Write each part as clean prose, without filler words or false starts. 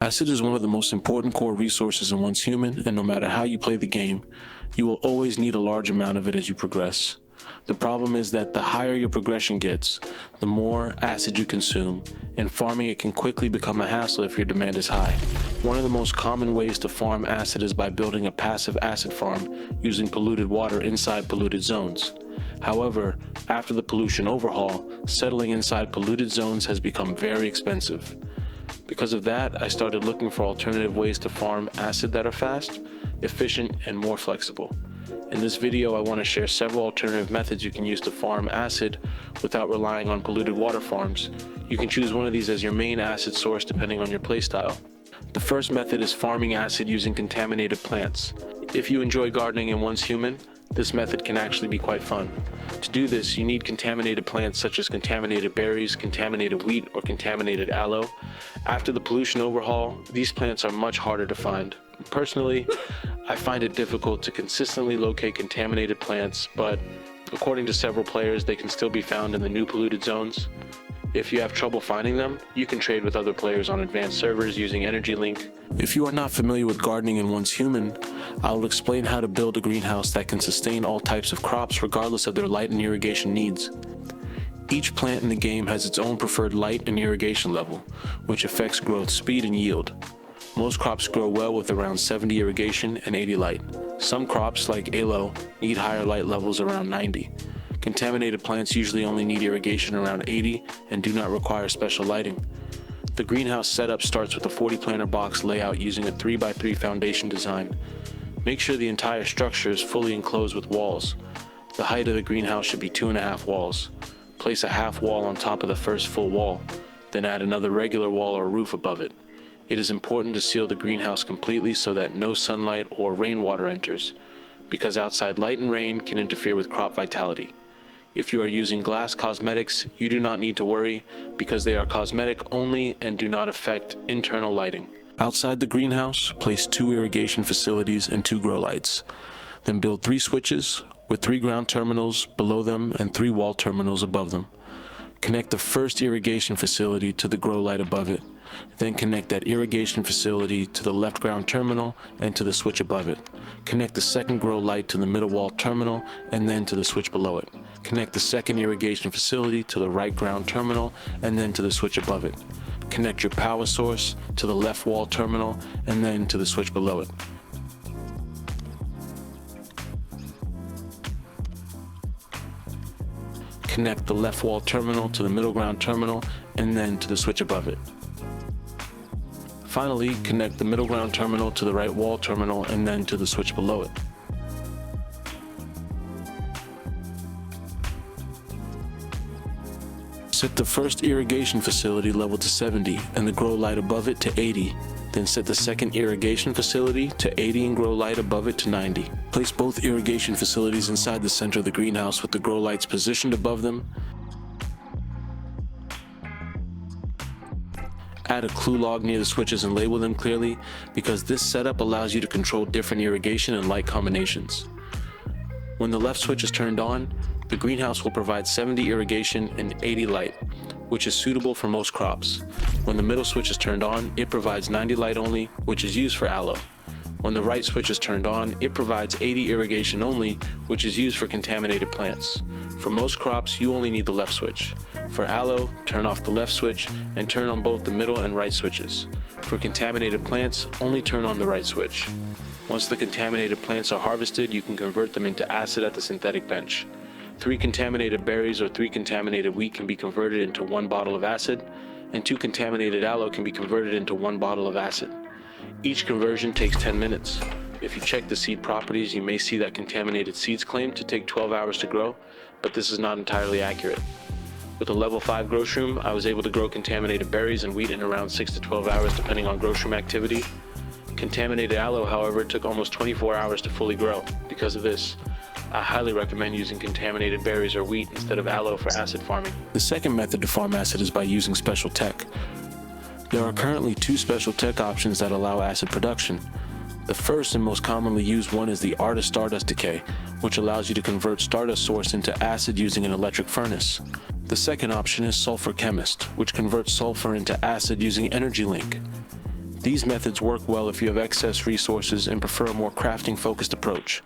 Acid is one of the most important core resources in one's human, and no matter how you play the game, you will always need a large amount of it as you progress. The problem is that the higher your progression gets, the more acid you consume, and farming it can quickly become a hassle if your demand is high. One of the most common ways to farm acid is by building a passive acid farm using polluted water inside polluted zones. However, after the pollution overhaul, settling inside polluted zones has become very expensive. Because of that, I started looking for alternative ways to farm acid that are fast, efficient, and more flexible. In this video, I want to share several alternative methods you can use to farm acid without relying on polluted water farms. You can choose one of these as your main acid source depending on your playstyle. The first method is farming acid using contaminated plants. If you enjoy gardening and one's human, this method can actually be quite fun. To do this, you need contaminated plants such as contaminated berries, contaminated wheat, or contaminated aloe. After the pollution overhaul, these plants are much harder to find. Personally, I find it difficult to consistently locate contaminated plants, but according to several players, they can still be found in the new polluted zones. If you have trouble finding them, you can trade with other players on advanced servers using Energy Link. If you are not familiar with gardening and one's human, I will explain how to build a greenhouse that can sustain all types of crops regardless of their light and irrigation needs. Each plant in the game has its own preferred light and irrigation level, which affects growth speed and yield. Most crops grow well with around 70 irrigation and 80 light. Some crops, like aloe, need higher light levels around 90. Contaminated plants usually only need irrigation around 80 and do not require special lighting. The greenhouse setup starts with a 40 planter box layout using a 3x3 foundation design. Make sure the entire structure is fully enclosed with walls. The height of the greenhouse should be 2.5 walls. Place a half wall on top of the first full wall, then add another regular wall or roof above it. It is important to seal the greenhouse completely so that no sunlight or rainwater enters, because outside light and rain can interfere with crop vitality. If you are using glass cosmetics, you do not need to worry because they are cosmetic only and do not affect internal lighting. Outside the greenhouse, place 2 irrigation facilities and 2 grow lights. Then build 3 switches with 3 ground terminals below them and 3 wall terminals above them. Connect the first irrigation facility to the grow light above it. Then connect that irrigation facility to the left ground terminal and to the switch above it. Connect the second grow light to the middle wall terminal and then to the switch below it. Connect the second irrigation facility to the right ground terminal and then to the switch above it. Connect your power source to the left wall terminal and then to the switch below it. Connect the left wall terminal to the middle ground terminal and then to the switch above it. Finally, connect the middle ground terminal to the right wall terminal and then to the switch below it. Set the first irrigation facility level to 70 and the grow light above it to 80. Then set the second irrigation facility to 80 and grow light above it to 90. Place both irrigation facilities inside the center of the greenhouse with the grow lights positioned above them. Add a clue log near the switches and label them clearly because this setup allows you to control different irrigation and light combinations. When the left switch is turned on, the greenhouse will provide 70 irrigation and 80 light, which is suitable for most crops. When the middle switch is turned on, it provides 90 light only, which is used for aloe. When the right switch is turned on, it provides 80 irrigation only, which is used for contaminated plants. For most crops, you only need the left switch. For aloe, turn off the left switch and turn on both the middle and right switches. For contaminated plants, only turn on the right switch. Once the contaminated plants are harvested, you can convert them into acid at the synthetic bench. 3 contaminated berries or 3 contaminated wheat can be converted into 1 bottle of acid, and 2 contaminated aloe can be converted into 1 bottle of acid. Each conversion takes 10 minutes. If you check the seed properties, you may see that contaminated seeds claim to take 12 hours to grow, but this is not entirely accurate. With a level 5 grow shroom, I was able to grow contaminated berries and wheat in around 6 to 12 hours depending on grow shroom activity. Contaminated aloe, however, took almost 24 hours to fully grow. Because of this, I highly recommend using contaminated berries or wheat instead of aloe for acid farming. The second method to farm acid is by using special tech. There are currently 2 special tech options that allow acid production. The first and most commonly used one is the Art Stardust Decay, which allows you to convert stardust source into acid using an electric furnace. The second option is Sulfur Chemist, which converts sulfur into acid using Energy Link. These methods work well if you have excess resources and prefer a more crafting-focused approach.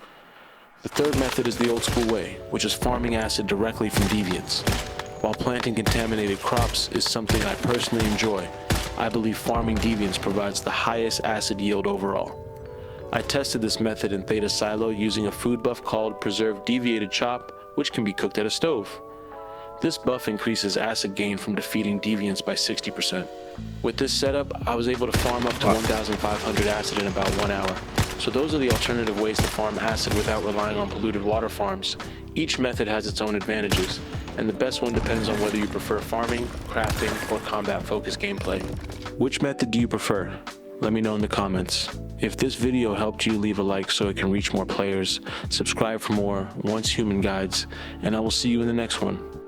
The third method is the old school way, which is farming acid directly from deviants. While planting contaminated crops is something I personally enjoy, I believe farming deviants provides the highest acid yield overall. I tested this method in Theta Silo using a food buff called Preserved Deviated Chop, which can be cooked at a stove. This buff increases acid gain from defeating deviants by 60%. With this setup, I was able to farm up to 1,500 acid in about 1 hour. So those are the alternative ways to farm acid without relying on polluted water farms. Each method has its own advantages, and the best one depends on whether you prefer farming, crafting, or combat-focused gameplay. Which method do you prefer? Let me know in the comments. If this video helped you, leave a like so it can reach more players, subscribe for more Once Human guides, and I will see you in the next one.